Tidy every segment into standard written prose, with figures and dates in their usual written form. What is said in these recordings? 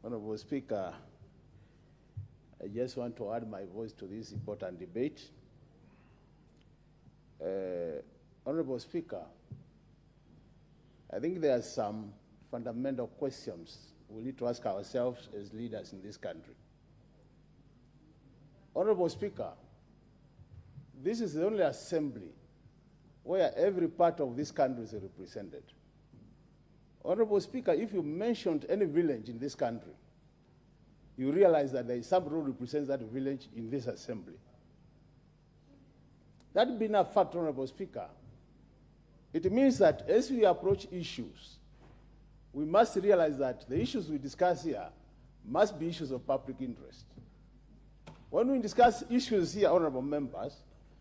Honorable Speaker, I just want to add my voice to this important debate. Honorable Speaker, I think there are some fundamental questions we need to ask ourselves as leaders in this country. Honorable Speaker, this is the only assembly where every part of this country is represented. Honorable Speaker, if you mentioned any village in this country, you realize that there is somebody who represents that village in this assembly. That being a fact, Honorable Speaker, it means that as we approach issues, we must realize that the issues we discuss here must be issues of public interest. When we discuss issues here, honorable members,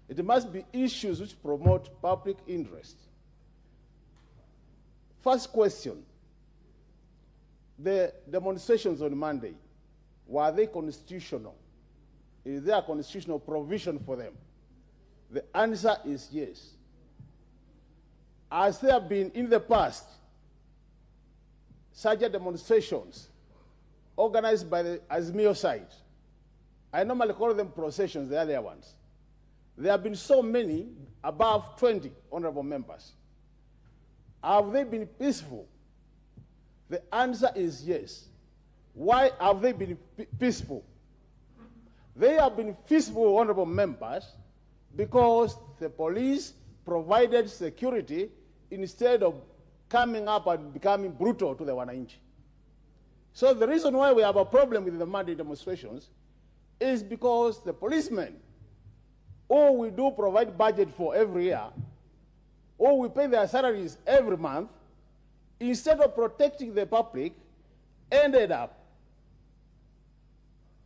it must be issues which promote public interest. First question, the demonstrations on Monday, were they constitutional? Is there a constitutional provision for them? The answer is yes. As there have been in the past, such demonstrations organized by the Azimio side, I normally call them processions, the earlier ones. There have been so many, above 20 honorable members. Have they been peaceful? The answer is yes. Why have they been peaceful? They have been peaceful, honorable members, because the police provided security instead of coming up and becoming brutal to the wananchi. So the reason why we have a problem with the Monday demonstrations is because the policemen, who we do provide budget for every year, or we pay their salaries every month, instead of protecting the public, ended up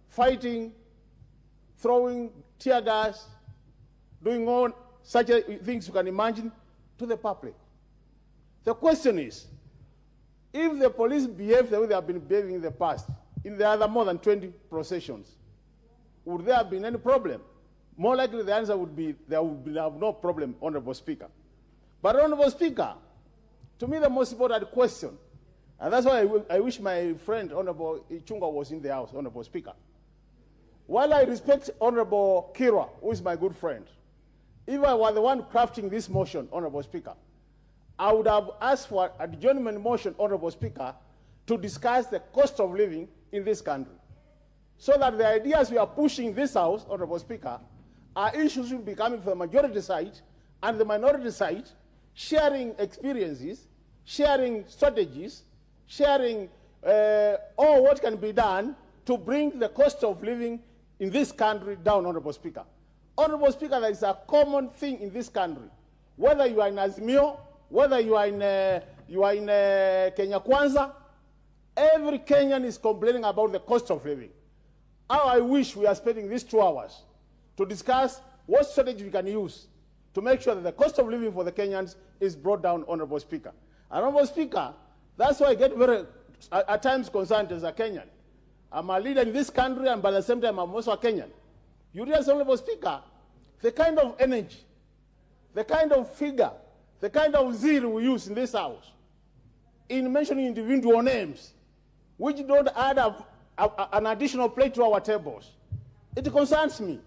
fighting, throwing tear gas, doing all such things you can imagine to the public. The question is, if the police behave the way they have been behaving in the past, in the other more than 20 processions, would there have been any problem? More likely the answer would be there would have no problem, Honorable Speaker. But Honorable Speaker, to me the most important question, and that's why I wish my friend Honorable Ichunga was in the House, Honorable Speaker. While I respect Honorable Kira, who is my good friend, if I were the one crafting this motion, Honorable Speaker, I would have asked for an adjournment motion, Honorable Speaker, to discuss the cost of living in this country. So that the ideas we are pushing in this House, Honorable Speaker, are issues will be coming from the majority side and the minority side, sharing experiences, sharing strategies, sharing all what can be done to bring the cost of living in this country down, Honorable Speaker. Honorable Speaker, there is a common thing in this country. Whether you are in Azimio, whether you are in Kenya Kwanza, every Kenyan is complaining about the cost of living. How I wish we are spending these 2 hours to discuss what strategy we can use to make sure that the cost of living for the Kenyans is brought down, Honorable Speaker. And Honorable Speaker, that's why I get very, at times, concerned as a Kenyan. I'm a leader in this country, and by the same time, I'm also a Kenyan. You realize, Honorable Speaker, the kind of energy, the kind of figure, the kind of zeal we use in this House in mentioning individual names, which don't add up an additional plate to our tables. It concerns me.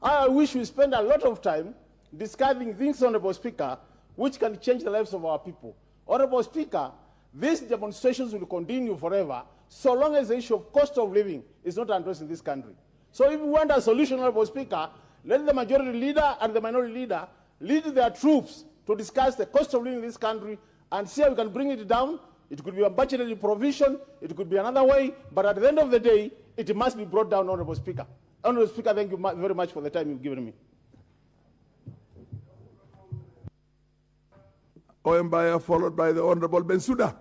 I wish we spend a lot of time discussing things, Honorable Speaker, which can change the lives of our people. Honorable Speaker, these demonstrations will continue forever so long as the issue of cost of living is not addressed in this country. So if we want a solution, Honorable Speaker, let the majority leader and the minority leader lead their troops to discuss the cost of living in this country and see how we can bring it down. It could be a budgetary provision, it could be another way, but at the end of the day, it must be brought down, Honorable Speaker. Honorable Speaker, thank you very much for the time you've given me. Oyembaya, followed by the Honorable Bensouda.